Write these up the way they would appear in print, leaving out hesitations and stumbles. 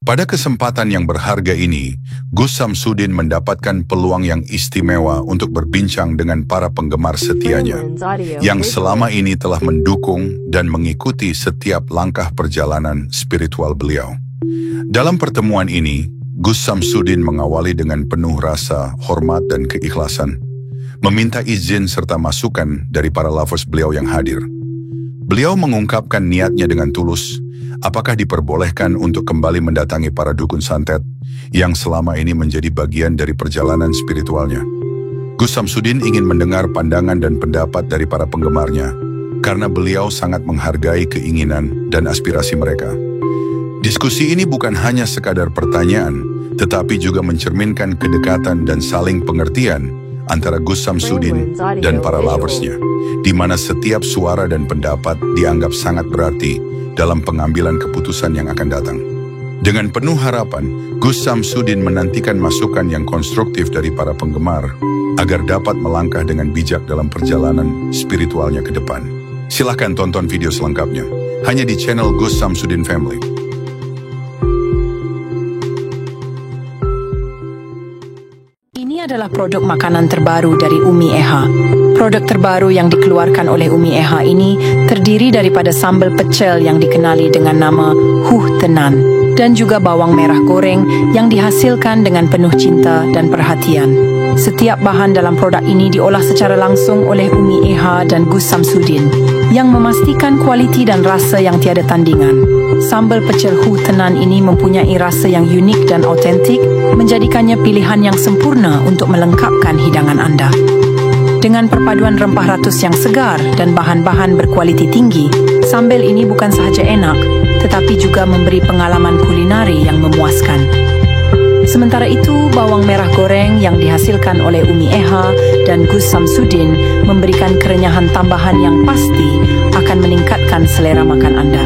Pada kesempatan yang berharga ini, Gus Samsudin mendapatkan peluang yang istimewa untuk berbincang dengan para penggemar setianya, yang selama ini telah mendukung dan mengikuti setiap langkah perjalanan spiritual beliau. Dalam pertemuan ini, Gus Samsudin mengawali dengan penuh rasa hormat dan keikhlasan, meminta izin serta masukan dari para lovers beliau yang hadir. Beliau mengungkapkan niatnya dengan tulus, apakah diperbolehkan untuk kembali mendatangi para dukun santet yang selama ini menjadi bagian dari perjalanan spiritualnya. Gus Samsudin ingin mendengar pandangan dan pendapat dari para penggemarnya, karena beliau sangat menghargai keinginan dan aspirasi mereka. Diskusi ini bukan hanya sekadar pertanyaan, tetapi juga mencerminkan kedekatan dan saling pengertian antara Gus Samsudin dan para loversnya, di mana setiap suara dan pendapat dianggap sangat berarti dalam pengambilan keputusan yang akan datang. Dengan penuh harapan, Gus Samsudin menantikan masukan yang konstruktif dari para penggemar agar dapat melangkah dengan bijak dalam perjalanan spiritualnya ke depan. Silahkan tonton video selengkapnya, hanya di channel Gus Samsudin Family. Ini adalah produk makanan terbaru dari Umi Eha. Produk terbaru yang dikeluarkan oleh Umi Eha ini terdiri daripada sambal pecel yang dikenali dengan nama Huh Tenan dan juga bawang merah goreng yang dihasilkan dengan penuh cinta dan perhatian. Setiap bahan dalam produk ini diolah secara langsung oleh Umi Eha dan Gus Samsudin yang memastikan kualiti dan rasa yang tiada tandingan. Sambal pecel Huh Tenan ini mempunyai rasa yang unik dan autentik, menjadikannya pilihan yang sempurna untuk melengkapkan hidangan Anda. Dengan perpaduan rempah ratus yang segar dan bahan-bahan berkualiti tinggi, sambal ini bukan sahaja enak, tetapi juga memberi pengalaman kulinari yang memuaskan. Sementara itu, bawang merah goreng yang dihasilkan oleh Umi Eha dan Gus Samsudin memberikan kerenyahan tambahan yang pasti akan meningkatkan selera makan Anda.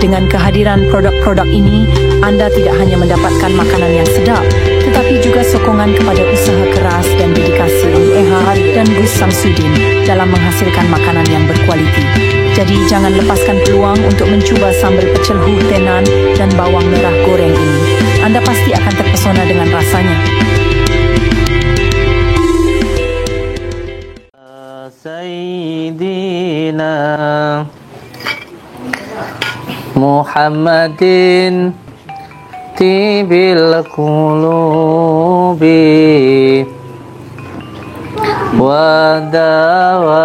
Dengan kehadiran produk-produk ini, Anda tidak hanya mendapatkan makanan yang sedap, tetapi juga sokongan kepada usaha keras dan dedikasi Umi Eha dan Gus Samsudin dalam menghasilkan makanan yang berkualiti. Jadi jangan lepaskan peluang untuk mencuba sambal pecel Huh Tenan dan bawang merah goreng ini. Anda pasti akan terpesona dengan rasanya. Sayyidina Muhammadin tibil qulubi wa dawaiha.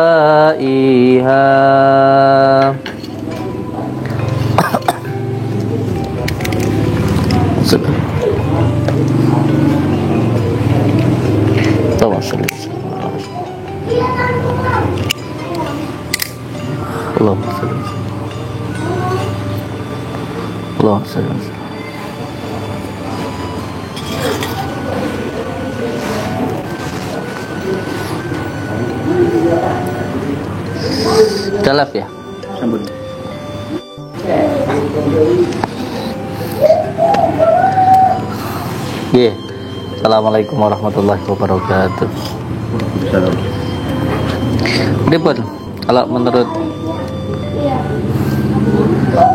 Allah dalap ya sambut. Assalamualaikum warahmatullahi wabarakatuh. Ribut kalau menurut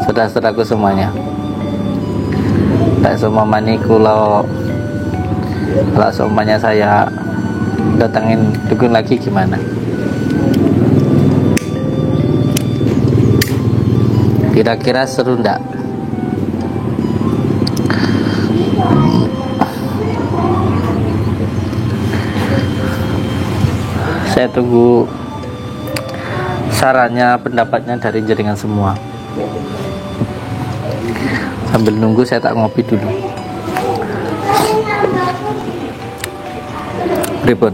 saudara-saudaraku semuanya, tak semua maniku kalau semuanya saya datangin dukun lagi gimana? Kira-kira seru ndak? Saya tunggu sarannya, pendapatnya dari jaringan semua. Sambil nunggu saya tak ngopi dulu. Ribut.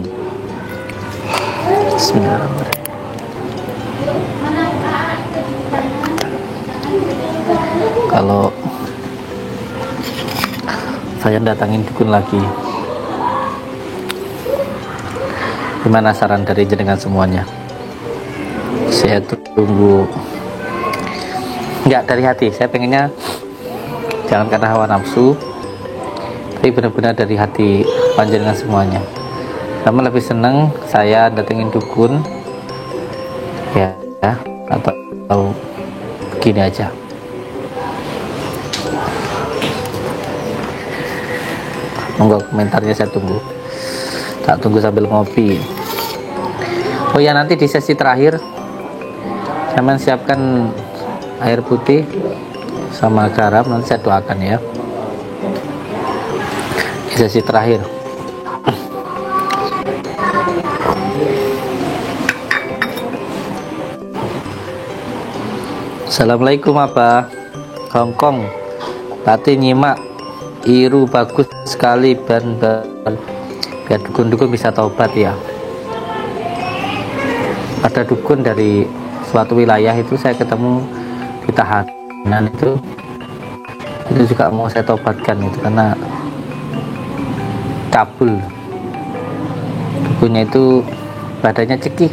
Bismillahirrahmanirrahim. Kalau saya datangin dukun lagi, gimana saran dari jenengan semuanya? Saya tunggu. Enggak, dari hati. Saya pengennya jangan karena hawa nafsu, tapi benar-benar dari hati panjenengan semuanya. Kamu lebih seneng saya datengin dukun ya, atau begini aja? Monggo komentarnya saya tunggu. Tak tunggu sambil ngopi. Oh ya, nanti di sesi terakhir saya siapkan air putih sama garam, nanti saya doakan ya. Di sesi terakhir. Assalamualaikum Abah. Hongkong Tati nyimak Iru bagus sekali biar dukun-dukun bisa taubat ya. Ada dukun dari suatu wilayah itu saya ketemu di tahanan itu juga mau saya taubatkan itu karena cabul. Dukunnya itu badannya ceking.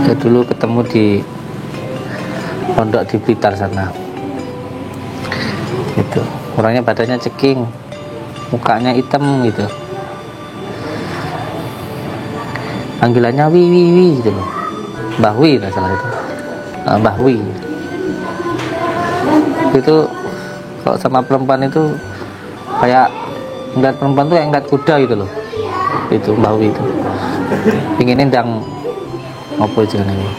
Saya dulu ketemu di pondok di Blitar sana. Gitu. Orangnya badannya ceking, mukanya hitam gitu. Panggilannya Wi gitu loh. Mbah Wi nggak salah itu. Mbah Wi. Itu kalau sama perempuan itu kayak ngeliat perempuan tuh kayak ngeliat kuda gitu loh. Itu Mbah Wi itu. Ingin ndang ngopo jenenge ini,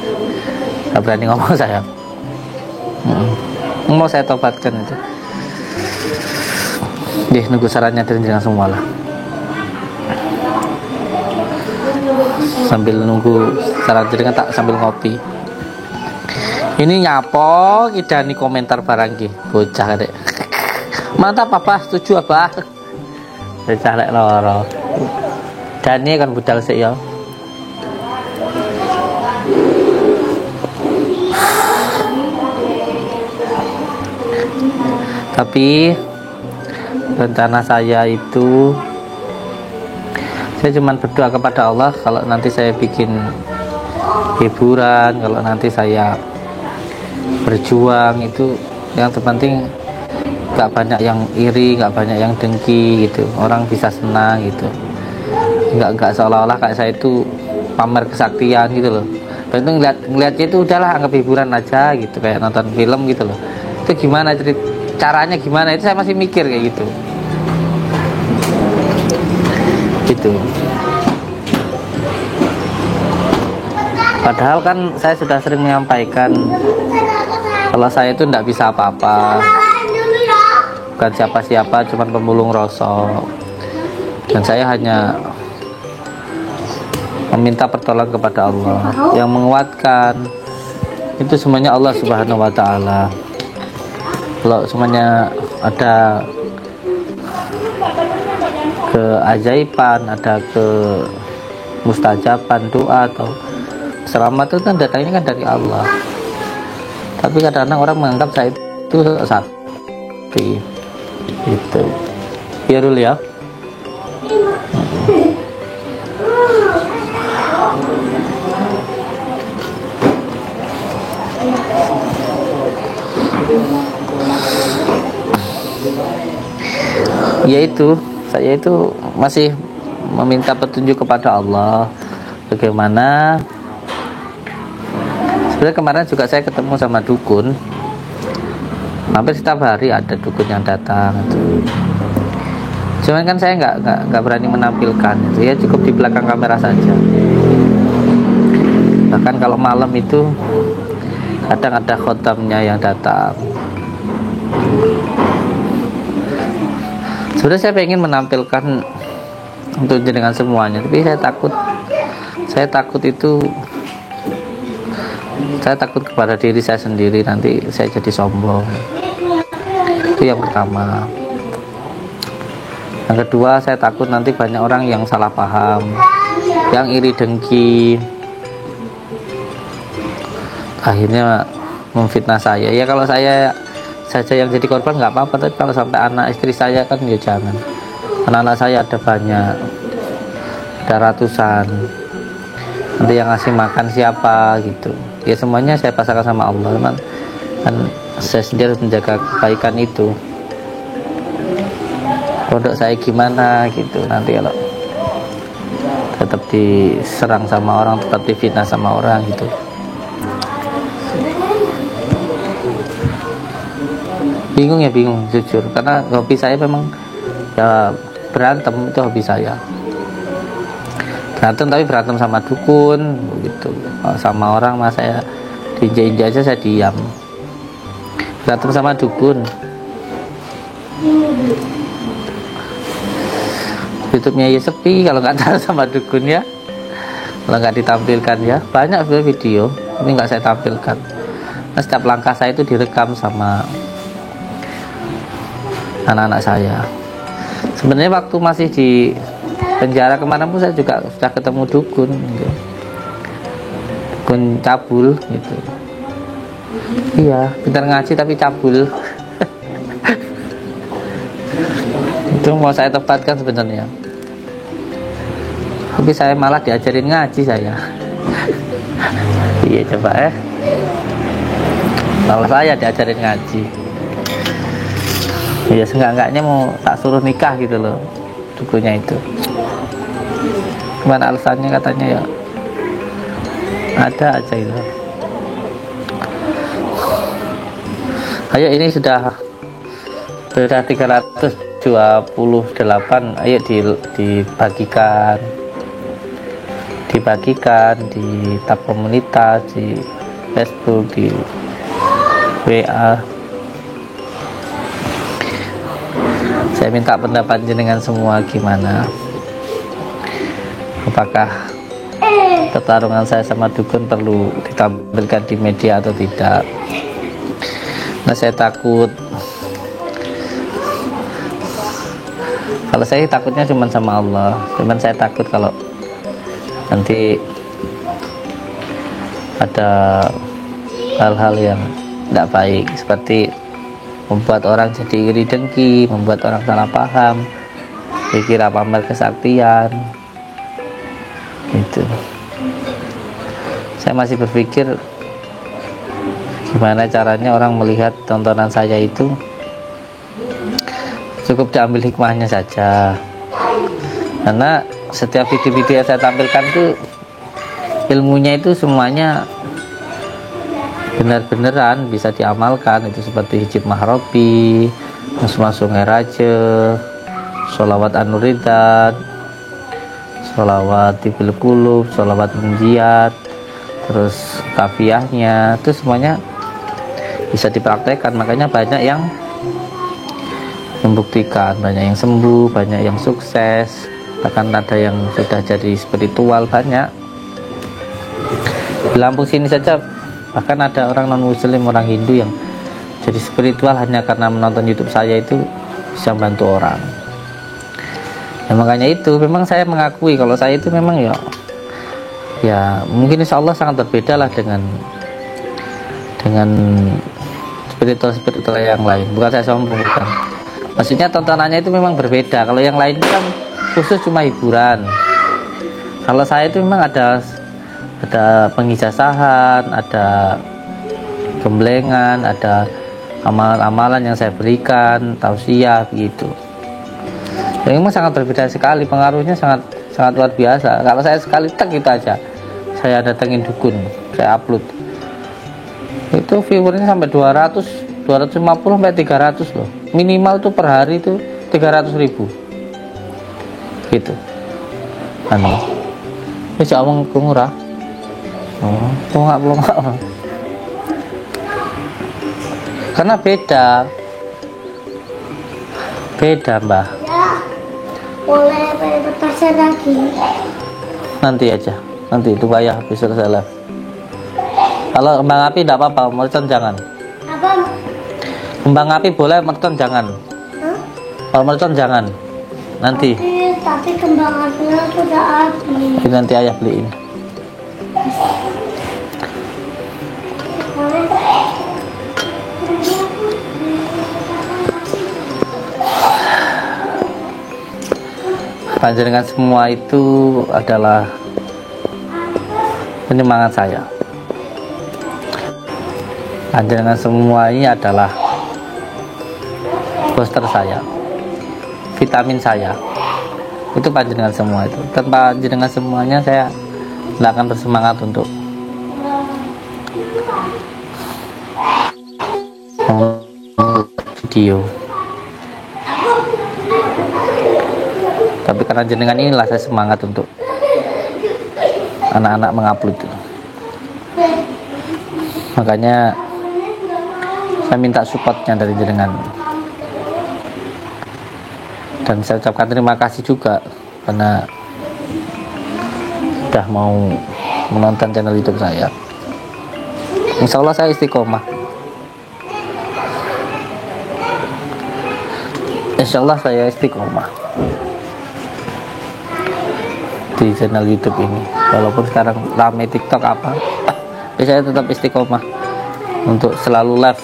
gak berani ngomong saya. Mau saya tobatkan itu. Nunggu sarannya dari jenengan semua lah. Sambil nunggu saran jenengan tak sambil ngopi. Ini nyapo kidani komentar barang ki, bocah dek. Mantap apa? Setuju apa? Bocah lek loro. Dani kan budal sik ya. Tapi rencana saya itu saya cuma berdoa kepada Allah kalau nanti saya bikin hiburan, kalau nanti saya berjuang itu yang terpenting gak banyak yang iri, gak banyak yang dengki gitu, orang bisa senang gitu, nggak seolah-olah kayak saya itu pamer kesaktian gitu loh. Itu ngeliatnya itu udahlah anggap hiburan aja gitu, kayak nonton film gitu loh. Itu gimana caranya gimana itu saya masih mikir kayak gitu. Padahal kan saya sudah sering menyampaikan kalau saya itu tidak bisa apa-apa, bukan siapa-siapa, cuma pemulung rosok, dan saya hanya meminta pertolongan kepada Allah. Yang menguatkan itu semuanya Allah Subhanahu wa Ta'ala. Kalau semuanya ada keajaiban, ada kemustajaban doa atau selamat itu kan datangnya kan dari Allah. Tapi kadang-kadang orang menganggap saya itu sakti. Itu. Biar dulu ya. Yaitu saya itu masih meminta petunjuk kepada Allah bagaimana. Sebenarnya kemarin juga saya ketemu sama dukun, hampir setiap hari ada dukun yang datang itu. Cuman kan saya nggak berani menampilkan itu ya, cukup di belakang kamera saja. Bahkan kalau malam itu kadang ada khotamnya yang datang. Sebenarnya saya pengen menampilkan untuk jenengan semuanya, tapi saya takut kepada diri saya sendiri, nanti saya jadi sombong. Itu yang pertama. Yang kedua, saya takut nanti banyak orang yang salah paham, yang iri dengki, akhirnya memfitnah saya. Ya kalau saya saja yang jadi korban nggak apa-apa, tapi kalau sampai anak istri saya kan ya jangan. Anak-anak saya ada banyak, ada ratusan, nanti yang ngasih makan siapa gitu ya, semuanya saya pasrahkan sama Allah. Teman kan saya sendiri harus menjaga kebaikan itu. Produk saya gimana gitu, nanti kalau tetap diserang sama orang, tetap difitnah sama orang gitu. Bingung ya, bingung jujur, karena hobi saya memang ya berantem, itu hobi saya. Berantem, tapi berantem sama dukun gitu. Sama orang mas saya diinjak-injak aja saya diam. Berantem sama dukun. YouTube-nya ya sepi kalau nggak tahu sama dukun ya. Kalau nggak ditampilkan ya, banyak video ini nggak saya tampilkan. Nah, setiap langkah saya itu direkam sama anak-anak saya. Sebenarnya waktu masih di penjara kemarin pun saya juga sudah ketemu dukun gitu. Dukun cabul gitu. Iya, pintar ngaji tapi cabul. Itu mau saya tempatkan sebenarnya, tapi saya malah diajarin ngaji saya. Iya coba malah saya diajarin ngaji. Ya seenggak-enggaknya mau tak suruh nikah gitu loh dukunnya itu. Cuman alasannya katanya ya ada aja itu. Ayo ini sudah 328, ayo dibagikan di tab komunitas, di Facebook, di WA. Saya minta pendapat jenengan semua gimana, apakah pertarungan saya sama dukun perlu ditampilkan di media atau tidak. Nah saya takut, kalau saya takutnya cuma sama Allah, cuman saya takut kalau nanti ada hal-hal yang tidak baik, seperti membuat orang jadi iri dengki, membuat orang salah paham, dikira pamer kesaktian gitu. Saya masih berpikir gimana caranya orang melihat tontonan saya itu cukup diambil hikmahnya saja, karena setiap video-video yang saya tampilkan itu ilmunya itu semuanya benar-beneran bisa diamalkan. Itu seperti hijab mahrobi, masuk raja, sholawat anuridat, sholawat tibil kulub, sholawat munjiat, terus kafiyahnya, itu semuanya bisa dipraktekkan. Makanya banyak yang membuktikan, banyak yang sembuh, banyak yang sukses, bahkan ada yang sudah jadi spiritual banyak. Di Lampung sini saja bahkan ada orang non muslim, orang Hindu yang jadi spiritual hanya karena menonton YouTube saya, itu bisa membantu orang. Ya, makanya itu memang saya mengakui kalau saya itu memang ya mungkin insya Allah sangat berbeda lah dengan spiritual yang lain. Bukan saya sombong, bukan. Maksudnya tontonannya itu memang berbeda. Kalau yang lain kan khusus cuma hiburan. Kalau saya itu memang ada pengijazahan, ada gemblengan, ada amalan-amalan yang saya berikan, tausiah begitu. Yang memang sangat berbeda sekali, pengaruhnya sangat luar biasa. Kalau saya sekali tek gitu aja, saya datengin dukun, saya upload, itu viewernya sampai 250 sampai 300 loh. Minimal tuh per hari itu 300.000 gitu. Ini jauh murah. Pelongak. Karena beda mbah. Ya, boleh pasar lagi. Nanti aja, nanti itu bayar habis selesai live. Kalau kembang api tidak apa-apa, mercon jangan. Apa? Kembang api boleh, mercon jangan. Kalau mercon jangan. Nanti. Tapi kembang apinya sudah habis. Nanti ayah beliin. Panjenengan semua itu adalah penyemangat saya. Panjenengan semua ini adalah booster saya, vitamin saya. Itu panjenengan semua itu. Tanpa panjenengan semuanya saya tidak akan bersemangat untuk video. Tapi karena jenengan inilah saya semangat untuk anak-anak mengupload. Makanya saya minta supportnya dari jenengan. Dan saya ucapkan terima kasih juga karena sudah mau menonton channel YouTube saya. Insya Allah saya istiqomah. Insya Allah saya istiqomah di channel YouTube ini. Walaupun sekarang ramai TikTok apa, tapi saya tetap istiqomah untuk selalu live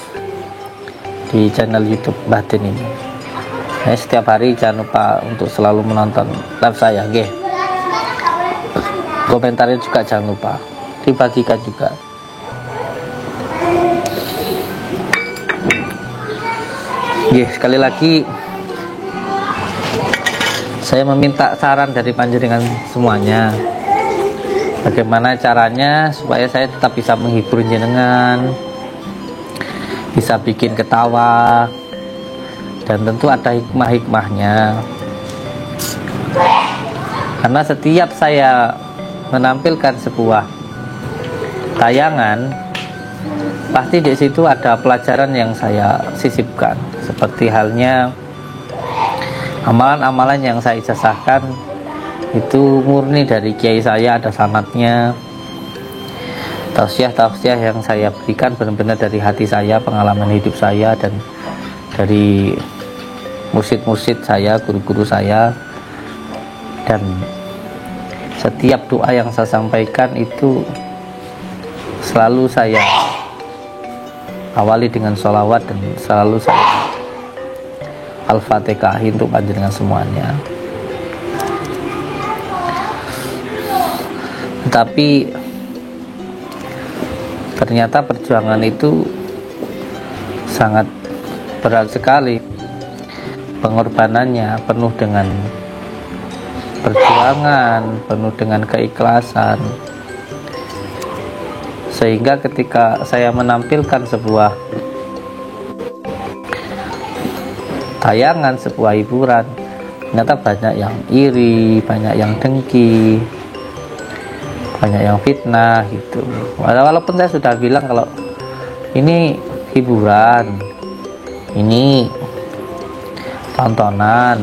di channel YouTube Batin ini. Setiap hari jangan lupa untuk selalu menonton live saya, oke? Komentarnya juga jangan lupa dibagikan juga. Sekali lagi saya meminta saran dari panjenengan semuanya. Bagaimana caranya supaya saya tetap bisa menghibur jenengan, bisa bikin ketawa, dan tentu ada hikmah-hikmahnya. Karena setiap saya menampilkan sebuah tayangan, pasti di situ ada pelajaran yang saya sisipkan. Seperti halnya amalan-amalan yang saya ijazahkan itu murni dari kiai saya, ada sanadnya. Tausiah-tausiah yang saya berikan benar-benar dari hati saya, pengalaman hidup saya, dan dari mursyid-mursyid saya, guru-guru saya. Dan setiap doa yang saya sampaikan itu selalu saya awali dengan sholawat, dan selalu saya Al-Fatihah untuk panjenengan semuanya. Tapi ternyata perjuangan itu sangat berat sekali. Pengorbanannya penuh dengan perjuangan, penuh dengan keikhlasan. Sehingga ketika saya menampilkan sebuah tayangan, sebuah hiburan, ternyata banyak yang iri, banyak yang dengki, banyak yang fitnah gitu. Walaupun saya sudah bilang kalau ini hiburan, ini tontonan,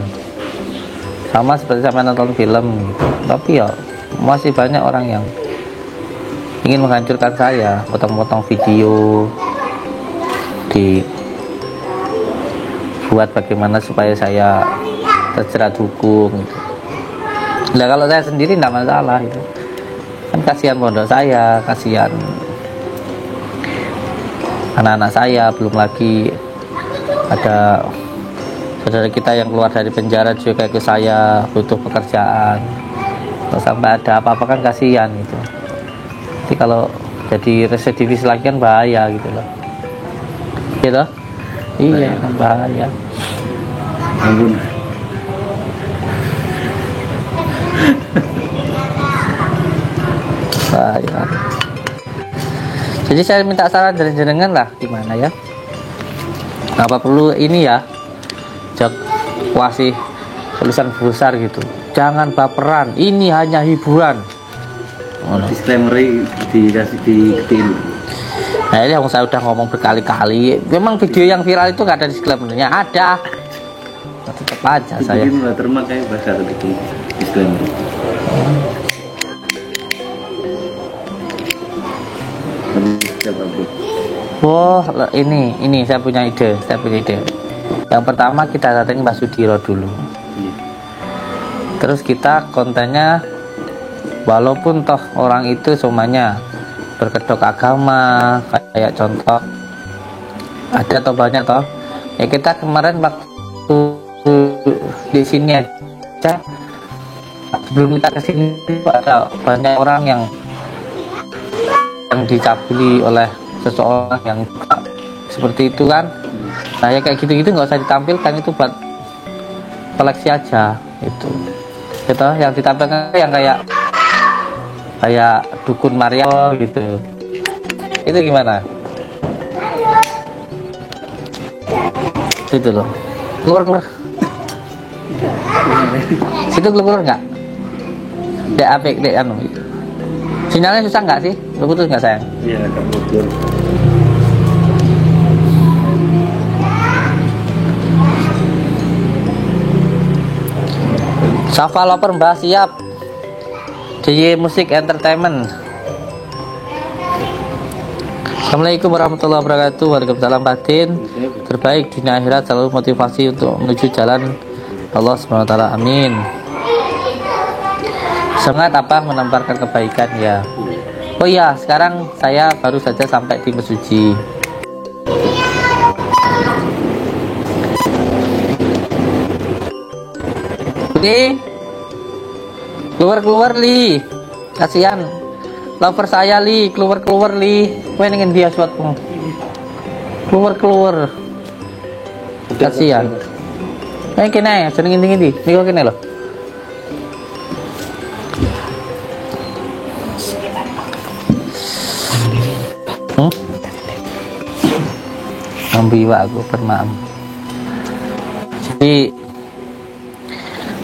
sama seperti saya nonton film gitu. Tapi ya masih banyak orang yang ingin menghancurkan saya, potong-potong video buat bagaimana supaya saya terjerat hukum gitu. Nah kalau saya sendiri tidak masalah itu. Kan kasihan pondok saya, kasihan anak-anak saya, belum lagi ada saudara kita yang keluar dari penjara juga ke saya, butuh pekerjaan. Kalau sampai ada apa-apa kan kasihan gitu. Jadi kalau jadi residivis lagi kan bahaya gitu loh. Gitu? Iya, kan bahaya. Ampun. Bahaya. Jadi saya minta saran dari jenengan lah, gimana ya? Apa perlu ini ya? Kasih tulisan besar gitu. Jangan baperan. Ini hanya hiburan. Disclaimer dikasih diketin. Nah ini yang saya udah ngomong berkali-kali. Memang video yang viral itu nggak ada disclaimer-nya. Ada. Tetap aja saya. Ini watermark kayak bahasa gitu. Disclaimer. Siapa bro? Wah, ini saya punya ide. Yang pertama kita datangin Mbak Sudiro dulu. Terus kita kontennya, walaupun toh orang itu semuanya berkedok agama, kayak contoh ada atau banyak toh, ya kita kemarin waktu di sini aja sebelum kita kesini ada banyak orang yang dicabuli oleh seseorang yang seperti itu kan. Nah ya kayak gitu-gitu nggak usah ditampilkan, itu buat koleksi aja itu. Gitu yang ditampilkan yang kayak dukun Maria gitu. Itu gimana? Itu loh. Keluar. Situ keluar nggak? Dek apik, dek anu. Sinyalnya susah nggak sih? Lu putus nggak sayang? Iya, agak bocor. Safa Loper Mbah siap. DJ Musik Entertainment. Assalamualaikum warahmatullahi wabarakatuh. Waalaikumsalam batin. Terbaik dunia akhirat, selalu motivasi untuk menuju jalan Allah SWT. Amin. Semangat apa menemparkan kebaikan ya. Oh iya, sekarang saya baru saja sampai di Mesuji. Li, keluar Li, kasihan lover saya Li, keluar Li, kowe ning endi aswatmu, keluar, kasihan. Kene jeneng endi niku kene lho. Ambiwa aku bermaaf. Jadi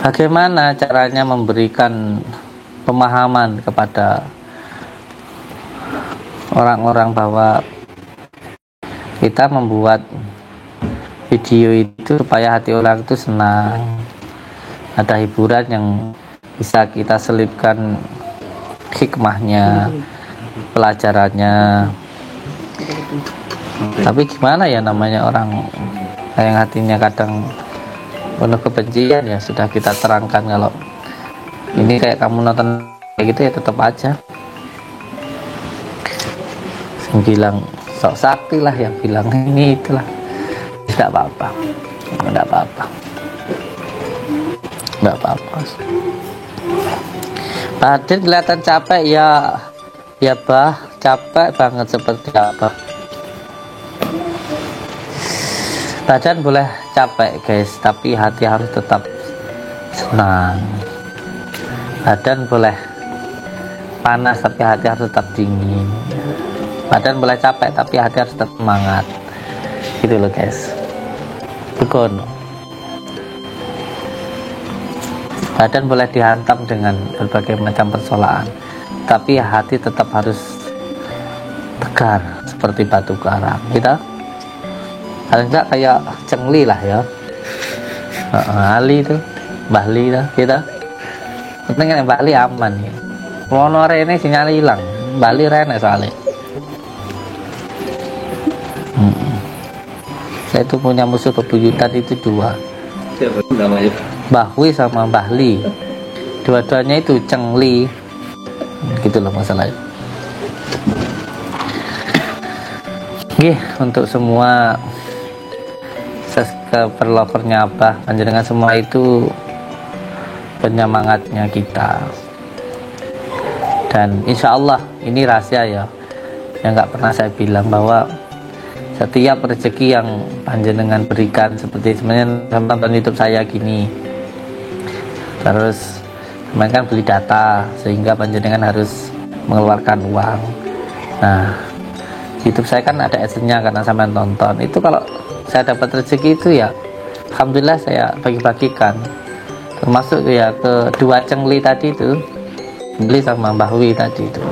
bagaimana caranya memberikan pemahaman kepada orang-orang bahwa kita membuat video itu supaya hati orang itu senang, ada hiburan yang bisa kita selipkan hikmahnya, pelajarannya. Tapi gimana ya, namanya orang yang hatinya kadang penuh kebencian, ya sudah kita terangkan kalau ini kayak kamu nonton kayak gitu ya tetap aja. Yang bilang sok sakti lah, yang bilang ini itulah, tidak apa-apa. Pak Adit kelihatan capek ya bah, capek banget seperti apa. Badan boleh capek guys, tapi hati harus tetap senang. Badan boleh panas, tapi hati harus tetap dingin. Badan boleh capek, tapi hati harus tetap semangat. Gitu loh guys. Bukan. Badan boleh dihantam dengan berbagai macam persoalan, tapi hati tetap harus tegar seperti batu karang. Kita paling enggak kayak Cengli lah ya, Ali itu, Bahli lah kita. Penting kan Bahli aman ya. Mono rene sinyal hilang, Bahli rene soalnya. Saya itu punya musuh bebuyutan itu dua. Siapa namanya? Bahwi sama Bahli. Dua-duanya itu Cengli. Gitu loh masalahnya. Oke, untuk semua subscriber-lovernya apa, panjenengan semua itu penyemangatnya kita. Dan insya Allah ini rahasia ya, yang nggak pernah saya bilang, bahwa setiap rezeki yang panjenengan berikan, seperti sebenarnya nonton YouTube saya gini, terus kemarin kan beli data sehingga panjenengan harus mengeluarkan uang. Nah, YouTube saya kan ada adsense-nya karena sampai nonton. Itu kalau saya dapat rezeki itu ya alhamdulillah saya bagi-bagikan, termasuk ya ke dua Cengli tadi itu, beli sama Mbah Wi tadi itu.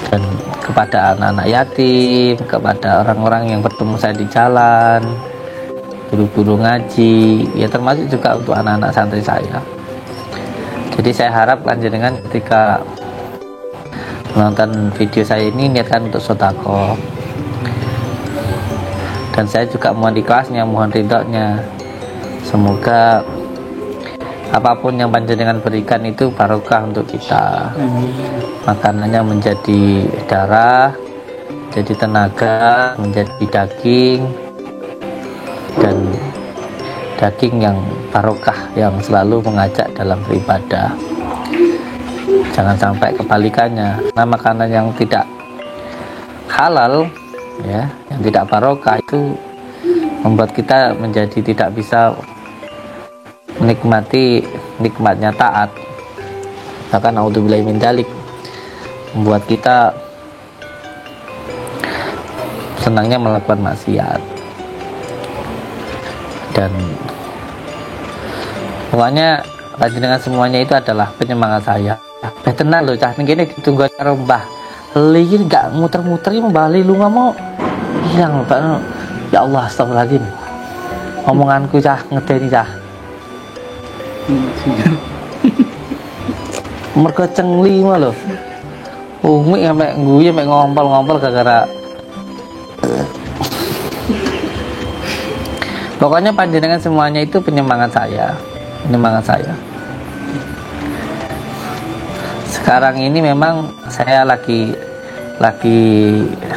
Dan kepada anak-anak yatim, kepada orang-orang yang bertemu saya di jalan, guru-guru ngaji, ya termasuk juga untuk anak-anak santri saya. Jadi saya harap panjenengan ketika menonton video saya ini niatkan untuk sedekah, dan saya juga mohon ikhlasnya, mohon ridhonya. Semoga apapun yang panjenengan berikan itu barokah untuk kita. Makanannya menjadi darah, jadi tenaga, menjadi daging, dan daging yang barokah yang selalu mengajak dalam beribadah. Jangan sampai kebalikannya. Nah, makanan yang tidak halal ya, yang tidak barokah itu membuat kita menjadi tidak bisa menikmati nikmatnya taat. Bahkan naudzubillahi min dzalik, membuat kita senangnya melakukan maksiat. Dan pokoknya panjenengan semuanya itu adalah penyemangat saya. Tenang loh cah ini ditunggu karo Mbah Li ini gak muter-muter ini Mbah Li lu ngomong hilang Pak. Ya Allah astagfirullahaladzim, omonganku cah ngedeni cah mergo cengli mah lho umi sampe guyu mek ngompol-ngompol gara-gara. Pokoknya panjenengan semuanya itu penyemangat saya. Sekarang ini memang saya lagi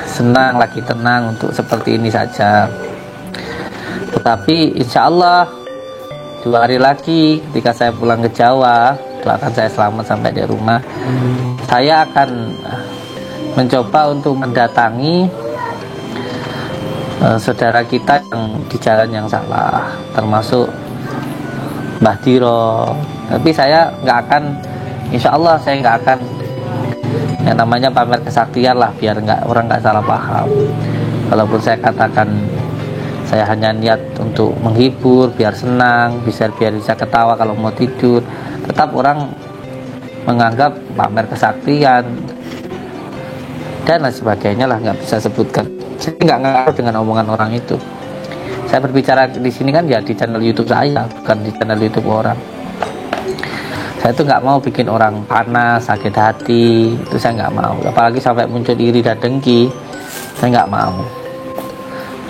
senang, lagi tenang untuk seperti ini saja. Tetapi insya Allah 2 hari lagi ketika saya pulang ke Jawa, doakan saya selamat sampai di rumah, saya akan mencoba untuk mendatangi saudara kita yang di jalan yang salah, termasuk Mbah Diro. Tapi saya nggak akan, insya Allah saya nggak akan yang namanya pamer kesaktian lah, biar orang nggak salah paham. Walaupun saya katakan saya hanya niat untuk menghibur, biar senang, biar bisa ketawa kalau mau tidur, tetap orang menganggap pamer kesaktian dan lain sebagainya lah, nggak bisa sebutkan. Saya nggak ngaruh dengan omongan orang itu. Saya berbicara di sini kan ya di channel YouTube saya, bukan di channel YouTube orang. Saya tuh nggak mau bikin orang panas, sakit hati, itu saya nggak mau. Apalagi sampai muncul iri dan dengki, saya nggak mau.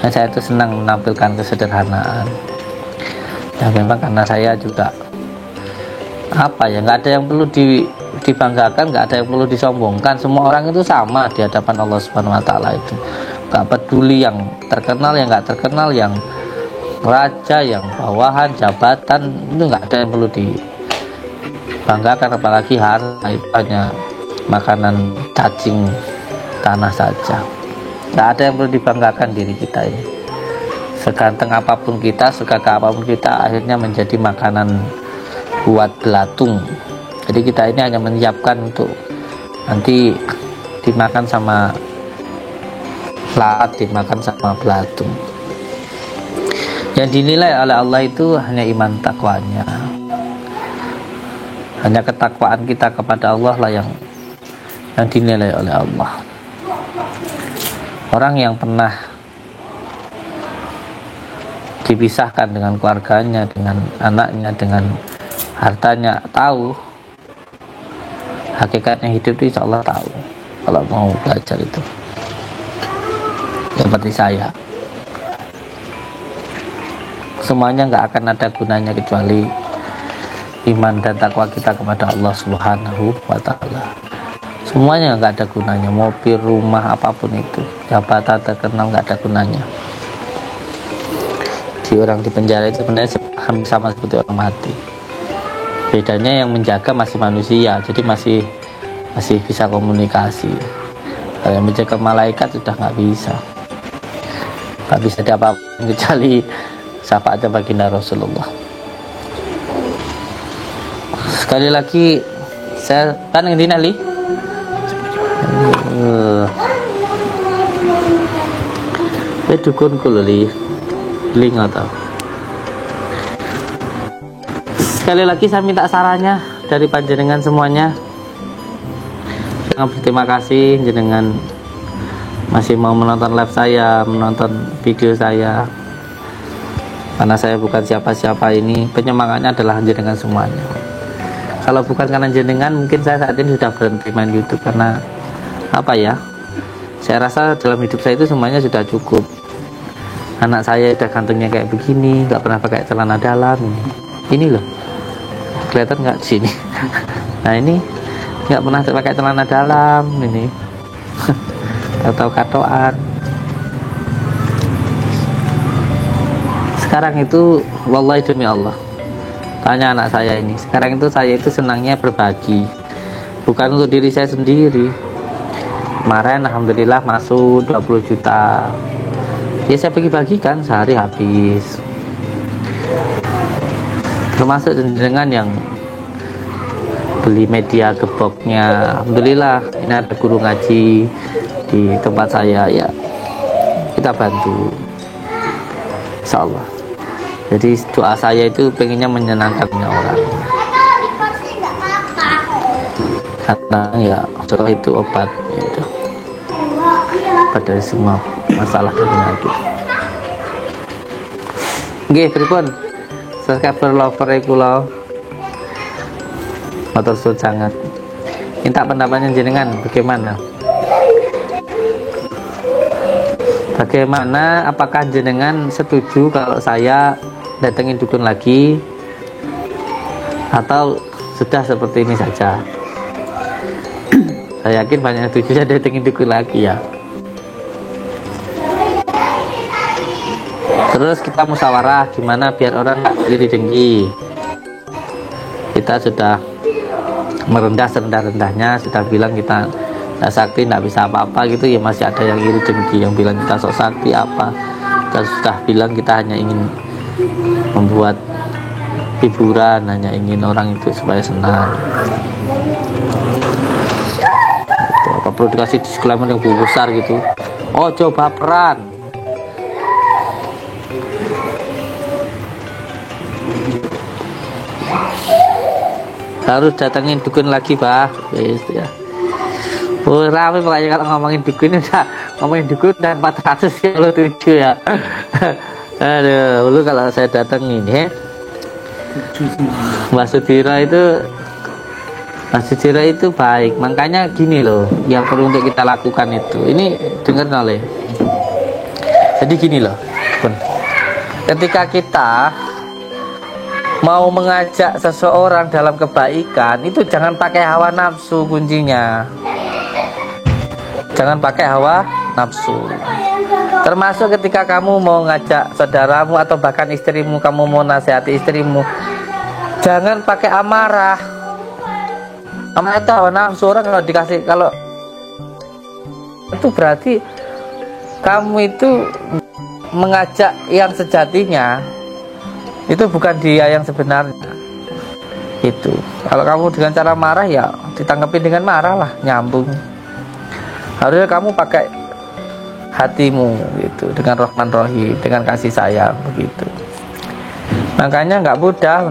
Dan saya tuh senang menampilkan kesederhanaan. Ya memang karena saya juga nggak ada yang perlu dibanggakan, nggak ada yang perlu disombongkan. Semua orang itu sama di hadapan Allah Subhanahu Wa Taala itu. Nggak peduli yang terkenal, yang nggak terkenal, yang raja, yang bawahan, jabatan, itu nggak ada yang perlu dibanggakan, apalagi harta itu hanya makanan cacing tanah saja. Nggak ada yang perlu dibanggakan diri kita ini. Seganteng apapun kita, segagah apapun kita, akhirnya menjadi makanan buat belatung. Jadi kita ini hanya menyiapkan untuk nanti dimakan sama lalat, dimakan sama belatung. Yang dinilai oleh Allah itu hanya iman takwanya, hanya ketakwaan kita kepada Allah lah yang dinilai oleh Allah. Orang yang pernah dipisahkan dengan keluarganya, dengan anaknya, dengan hartanya, tahu hakikatnya hidup itu, insya Allah tahu kalau mau belajar itu. Seperti saya, semuanya nggak akan ada gunanya kecuali iman dan takwa kita kepada Allah Subhanahu Wa Taala. Semuanya nggak ada gunanya, mobil, rumah, apapun itu, jabatan terkenal nggak ada gunanya. Di orang di penjara itu sebenarnya hampir sama seperti orang mati. Bedanya yang menjaga masih manusia, jadi masih bisa komunikasi. Kalau yang menjaga malaikat sudah nggak bisa. Tak bisa apa kecuali syafaatnya baginda Rasulullah. Sekali lagi saya kan ini Ali dukun kululi nggak tahu. Sekali lagi saya minta sarannya dari panjenengan semuanya. Saya berterima kasih jenengan masih mau menonton live saya, menonton video saya. Karena saya bukan siapa-siapa ini, penyemangatnya adalah jenengan semuanya. Kalau bukan karena jenengan, mungkin saya saat ini sudah berhenti main YouTube. Karena apa ya, saya rasa dalam hidup saya itu semuanya sudah cukup. Anak saya udah gantengnya kayak begini, nggak pernah pakai celana dalam. Ini loh, kelihatan nggak di sini? Nah ini nggak pernah pakai celana dalam ini. Atau katoan. Sekarang itu wallahi demi Allah, tanya anak saya ini, sekarang itu saya itu senangnya berbagi, bukan untuk diri saya sendiri. Kemarin alhamdulillah masuk 20 juta, ya saya bagi-bagikan sehari habis. Termasuk dengan yang beli media geboknya, alhamdulillah ini ada guru ngaji di tempat saya, ya kita bantu, insya Allah. Jadi doa saya itu pengennya menyenangkan orang, karena ya doa itu obat gitu. Obat dari semua masalah dan penyakit. Nggih, pripun? Subscriber lover kula matur suwun sangat. Minta pendapatnya jenengan bagaimana? Bagaimana, apakah jenengan setuju kalau saya datengin dukun lagi, atau sudah seperti ini saja? Saya yakin banyak yang setuju saya datengin dukun lagi ya. Terus kita musyawarah gimana biar orang nggak iri dengki. Kita sudah merendah serendah-rendahnya, sudah bilang kita nggak sakti, nggak bisa apa-apa gitu ya, masih ada yang iri dengki, yang bilang kita sok sakti apa. Kita sudah bilang kita hanya ingin membuat hiburan, hanya ingin orang itu supaya senang gitu. Apa perlu dikasih disclaimer yang besar gitu, oh coba peran. Harus datangin dukun lagi, Pak. Ya. Oh, rame pokoknya kalau ngomongin dukun, udah ngomongin dukun dan 400 ya lo 7 ya. Aduh, lu kalau saya datangin ya, Mbak Sudira itu baik. Makanya gini loh, yang perlu untuk kita lakukan itu. Ini dengar oleh. Jadi gini loh, ketika kita mau mengajak seseorang dalam kebaikan, itu jangan pakai hawa nafsu kuncinya. Jangan pakai hawa nafsu. Termasuk ketika kamu mau ngajak saudaramu atau bahkan istrimu, kamu mau nasihati istrimu, jangan pakai amarah. Amarah itu hawa nafsu. Orang kalau dikasih, kalau itu berarti kamu itu mengajak yang sejatinya, itu bukan dia yang sebenarnya. Itu kalau kamu dengan cara marah, ya ditanggapi dengan marah lah, nyambung. Harusnya kamu pakai hatimu gitu, dengan Rahman Rahim, dengan kasih sayang begitu. Makanya nggak mudah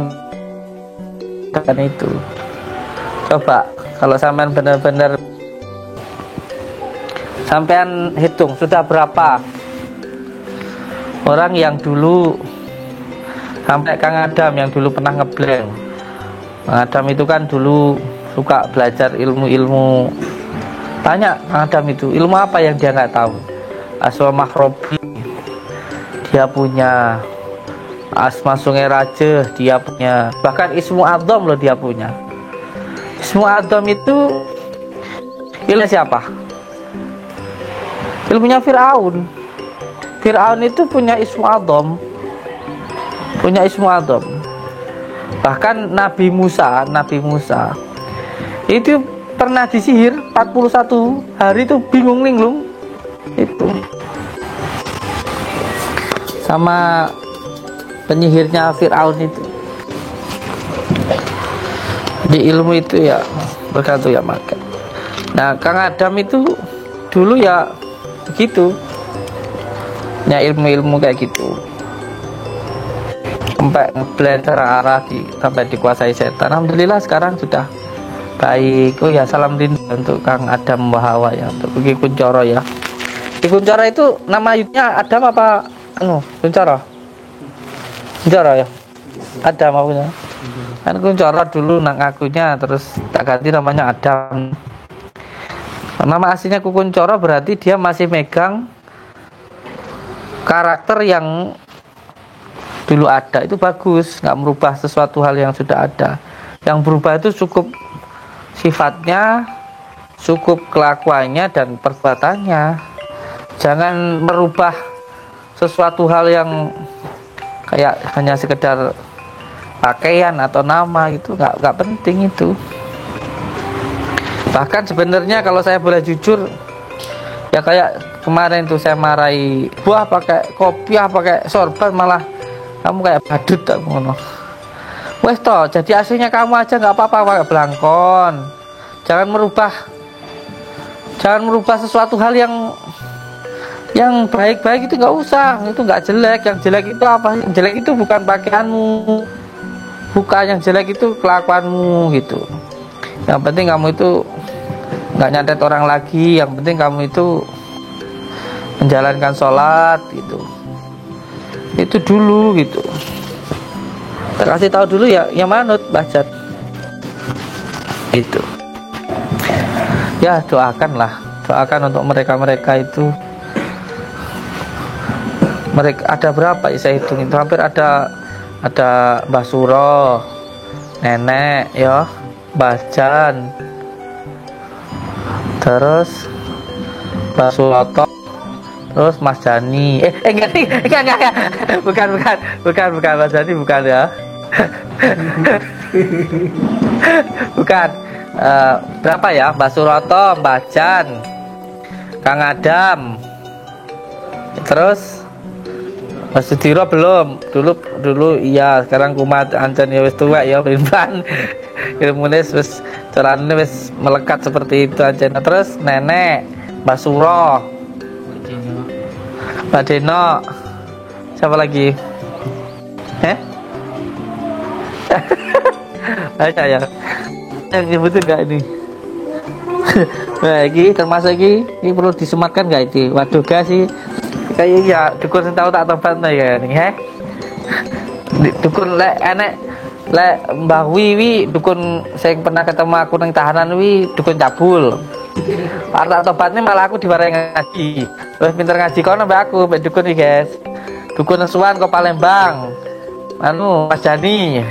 kan itu. Coba kalau sampean benar-benar, sampean hitung sudah berapa orang yang dulu, sampai Kang Adam yang dulu pernah ngeblank. Kang Adam itu kan dulu suka belajar ilmu-ilmu. Tanya Kang Adam itu ilmu apa yang dia nggak tahu. Asma Mahrobi dia punya, Asma Sungai Raja dia punya, bahkan Ismu Adom loh dia punya. Ismu Adom itu ilmu siapa? Ilmunya Fir'aun. Fir'aun itu punya Ismu Adom, punya Ismu Adom. Bahkan Nabi Musa itu pernah disihir 41 hari, itu bingung linglung itu sama penyihirnya Fir'aun itu. Di ilmu itu ya bergantung ya maka. Nah Kang Adam itu dulu ya begitu, ya ilmu-ilmu kayak gitu, sampai ngeblender arah sampai dikuasai setan. Alhamdulillah sekarang sudah baik. Oh ya, salam rindu untuk Kang Adam Wahawa ya, untuk Ki Kuncoro ya. Ki Kuncoro itu nama yutnya Adam apa Kuncoro? Kuncoro ya, Adam maksudnya. Kan Kuncoro dulu nak ngakunya, terus tak ganti namanya Adam. Nama aslinya Kuncoro berarti dia masih megang karakter yang dulu ada. Itu bagus, nggak merubah sesuatu hal yang sudah ada. Yang berubah itu cukup sifatnya, cukup kelakuannya dan perbuatannya. Jangan merubah sesuatu hal yang kayak hanya sekedar pakaian atau nama, itu nggak penting itu. Bahkan sebenarnya kalau saya boleh jujur ya, kayak kemarin tuh saya marahi buah pakai kopiah, pakai sorban, malah kamu kayak badut tak ngono. Wes toh, jadi aslinya kamu aja nggak apa-apa pakai belangkon. Jangan merubah sesuatu hal yang Yang baik-baik itu nggak usah, itu nggak jelek. Yang jelek itu apa? Yang jelek itu bukan pakaianmu, bukan, yang jelek itu kelakuanmu gitu. Yang penting kamu itu nggak nyantet orang lagi, yang penting kamu itu menjalankan sholat gitu. Itu dulu gitu. Kita kasih tahu dulu ya, yang manut Bahjat itu. Ya doakan untuk mereka itu. Mereka ada berapa ya, saya hitung itu hampir ada Mbah Suro, nenek ya, Bahjan, terus Mbah Suloto, terus Mas Jani. Enggak, bukan Mas Jani, bukan ya. Bukan. Berapa ya? Mbah Suroto, Mbah Jan, Kang Adam, terus Mas Sudiro belum. Dulu iya, sekarang kumat ancen ya wis tuwek ya pinban. Ilmune wis carane wis melekat seperti itu ancen. Terus nenek, Mbah Suro, Mbak Deno. Siapa lagi? Banyak ya. Yang nyebutin enggak ini? Nah, ini termasuk ini perlu disematkan enggak itu? Waduh gak sih. Kayak ya dukun sing tau tak tobat ya ning dukun lek enek lek Mbah Wiwi dukun sing pernah ketemu aku ning tahanan wi dukun cabul. Arep tobatnya malah aku diwarai ngaji. Wis pinter ngaji kono mbak aku mbak dukun iki guys. Dukun Nesuan kok Palembang. Mas Jani.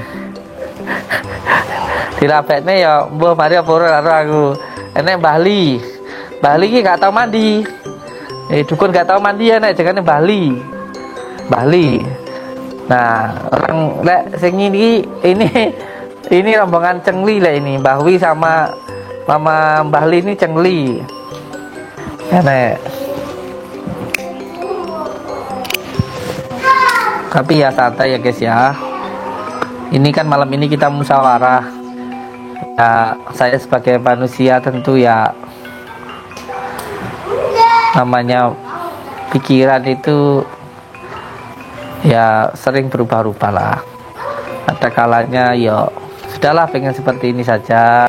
Dirapekne ya mbuh mari apa ora karo aku. Enek Bali. Bali iki gak tau mandi. Dukun gak tahu mandi ya nek jengane Bali. Nah, orang lek sing ini rombongan Cengli lah ini. Mbah Wi sama Mama Bali ini Cengli. Ya nek. Tapi ya santai ya guys ya. Ini kan malam ini kita musyawarah. Ya, saya sebagai manusia tentu ya namanya pikiran itu ya sering berubah-ubah lah. Ada kalanya ya sudahlah pengen seperti ini saja,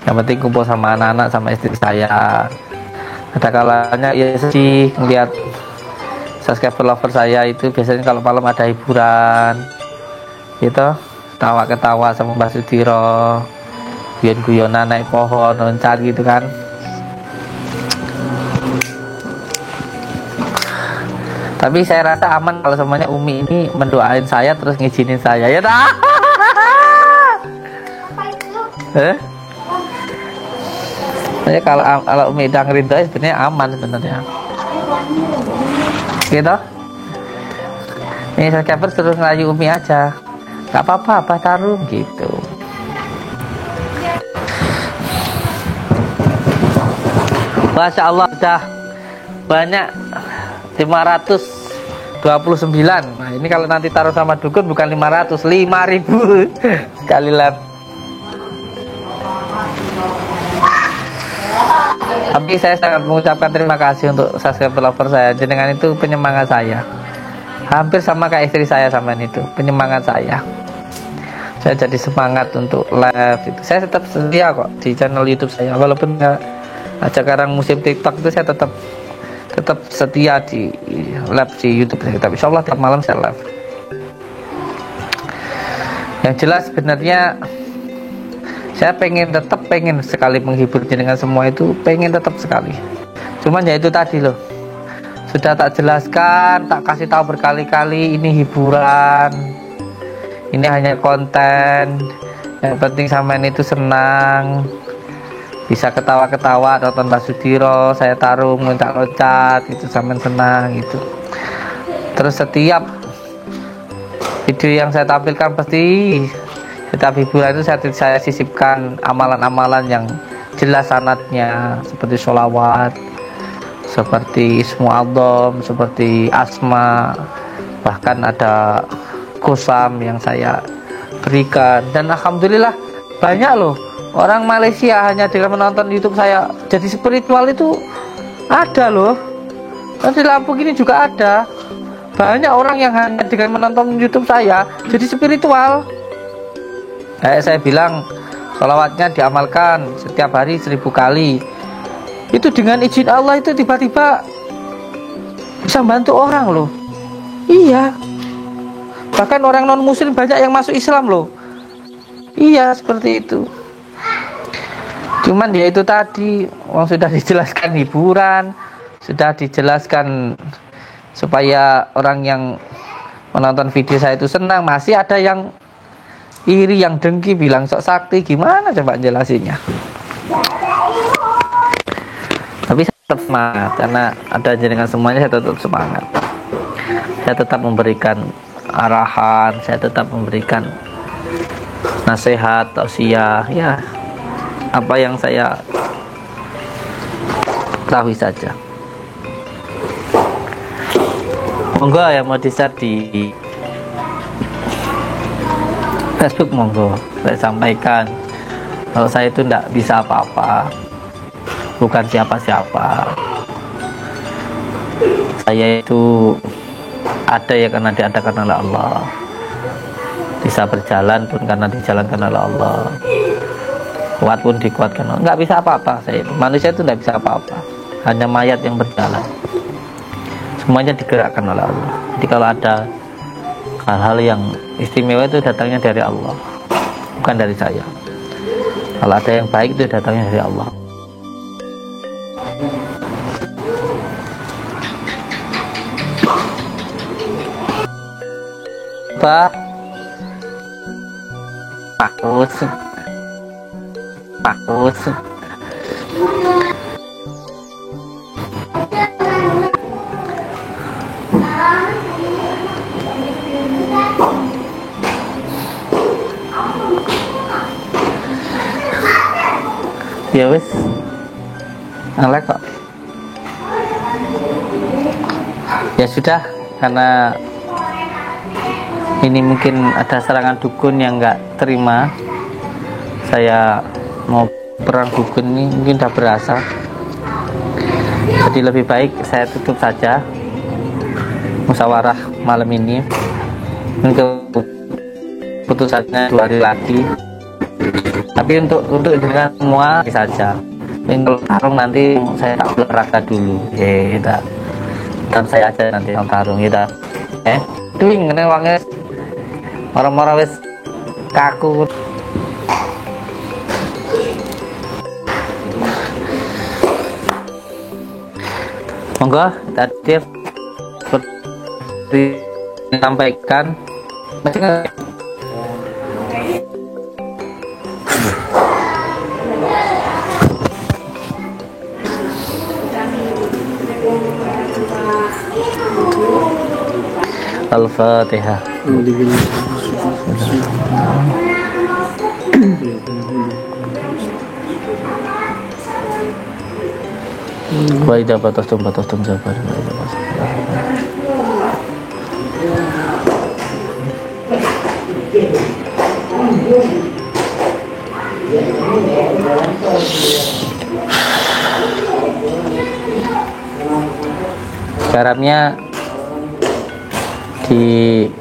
yang penting kumpul sama anak-anak sama istri saya. Ada kalanya ya sedih ngeliat subscriber lover saya itu biasanya kalau malam ada hiburan gitu, tawa-ketawa sama Mbak Sudiro, guyon-guyonan naik pohon loncat gitu kan. Tapi saya rasa aman kalau semuanya Umi ini mendoain saya terus ngizinin saya ya tak? Sebenarnya kalau Umi udah ngerindoin sebenarnya aman sebenarnya. Gitu. Ini subscriber suruh ngelayu Umi aja. Gak apa-apa, Abah Tarung gitu. Masya Allah udah banyak 529. Nah ini kalau nanti taruh sama dukun bukan 500, 5.000 sekali lab. Tapi saya sangat mengucapkan terima kasih untuk subscriber lover saya. Jenengan itu penyemangat saya. Hampir sama kayak istri saya sama itu, penyemangat saya. Saya jadi semangat untuk live itu. Saya tetap setia kok di channel YouTube saya. Walaupun nggak sekarang musim TikTok itu saya tetap setia di live di YouTube saya. Tapi insyaallah tiap malam saya live. Yang jelas sebenarnya saya tetap pengen sekali menghibur dengan semua itu, pengen tetap sekali. Cuman ya itu tadi loh, sudah tak jelaskan, tak kasih tahu berkali-kali, ini hiburan, ini hanya konten. Yang penting sampean itu senang, bisa ketawa-ketawa, nonton Mbak Sudiro, saya tarung, loncat-loncat, itu sampean senang gitu. Terus setiap video yang saya tampilkan pasti setiap hiburan itu saya sisipkan amalan-amalan yang jelas sanadnya, seperti sholawat, seperti Ismu A'dzam, seperti Asma, bahkan ada Qusam yang saya berikan. Dan alhamdulillah banyak loh orang Malaysia hanya dengan menonton YouTube saya jadi spiritual itu ada loh. Di Lampung ini juga ada banyak orang yang hanya dengan menonton YouTube saya jadi spiritual. Kayak saya bilang, sholawatnya diamalkan setiap hari 1000 kali. Itu dengan izin Allah itu tiba-tiba bisa bantu orang loh. Iya. Bahkan orang non muslim banyak yang masuk Islam loh. Iya, seperti itu. Cuman ya itu tadi, sudah dijelaskan hiburan, sudah dijelaskan supaya orang yang menonton video saya itu senang. Masih ada yang iri, yang dengki, bilang sok sakti. Gimana coba jelasinnya? Tapi saya tetap semangat, karena ada jenengan semuanya, saya tetap semangat. Saya tetap memberikan arahan, saya tetap memberikan nasihat, tausiah, ya apa yang saya ketahui saja. Monggo yang mau di-share di Facebook, monggo saya sampaikan kalau saya itu tidak bisa apa-apa, bukan siapa-siapa. Saya itu ada ya karena diadakan oleh Allah, bisa berjalan pun karena dijalankan oleh Allah, kuat pun dikuatkan Allah. Nggak bisa apa-apa saya itu. Manusia itu nggak bisa apa-apa, hanya mayat yang berjalan. Semuanya digerakkan oleh Allah. Jadi kalau ada hal-hal yang istimewa itu datangnya dari Allah, bukan dari saya. Kalau ada yang baik itu datangnya dari Allah. Pak Pakus ya wis ngelek kok. Ya sudah, karena ini mungkin ada serangan dukun yang nggak terima saya mau perang dukun, ini mungkin udah berasa. Jadi lebih baik saya tutup saja musyawarah malam ini. Untuk putusannya 2 hari lagi. Tapi untuk dengan semua saja. Untuk tarung nanti saya tak olahraga dulu. Kita. Dan saya aja nanti yang tarung kita. Duing ngene wange. Orang-orang wis kaku. Monggo tadi disampaikan masih nggak? Al-Fatihah. Wa idza batastum sabar. Garamnya dibuat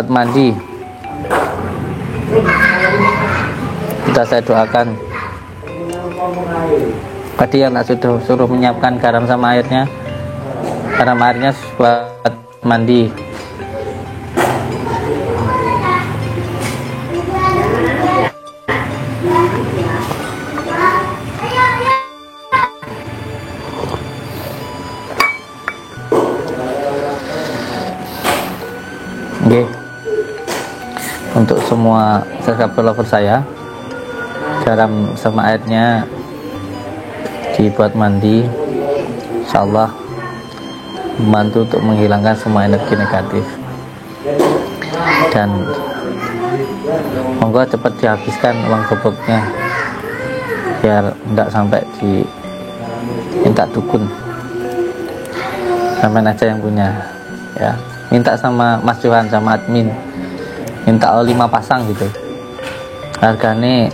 mandi. Kita saya doakan. Tadi yang nak suruh menyiapkan garam sama airnya. Garam airnya buat mandi. Oke. Untuk semua subscriber lover saya, garam sama airnya dibuat mandi, insyaallah membantu untuk menghilangkan semua energi negatif. Dan monggo cepat dihabiskan uang goboknya biar tidak sampai minta dukun. Sampai aja yang punya ya, minta sama Mas Johan sama admin, minta 5 pasang gitu, harganya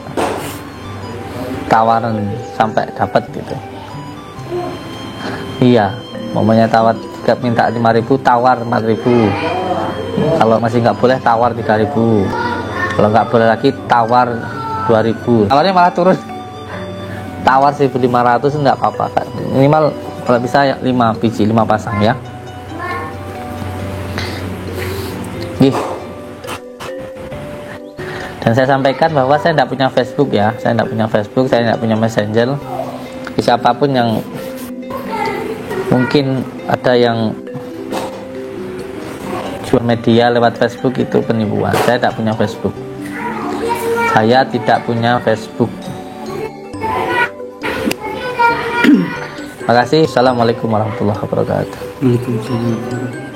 tawaran sampai dapat gitu. Iya, momennya tawar minta 5.000, tawar 4.000. Kalau masih nggak boleh, tawar 3.000. Kalau nggak boleh lagi, tawar 2.000. Tawarnya malah turun. Tawar 1.500 nggak apa-apa, Kak. Minimal kalau bisa 5 biji, 5 pasang ya. Gih. Dan saya sampaikan bahwa saya tidak punya Facebook ya, saya tidak punya Facebook, saya tidak punya Messenger. Siapapun yang mungkin ada yang jual media lewat Facebook itu penipuan. Saya tidak punya Facebook. Saya tidak punya Facebook. Terima kasih. Assalamualaikum warahmatullahi wabarakatuh. Waalaikumsalam.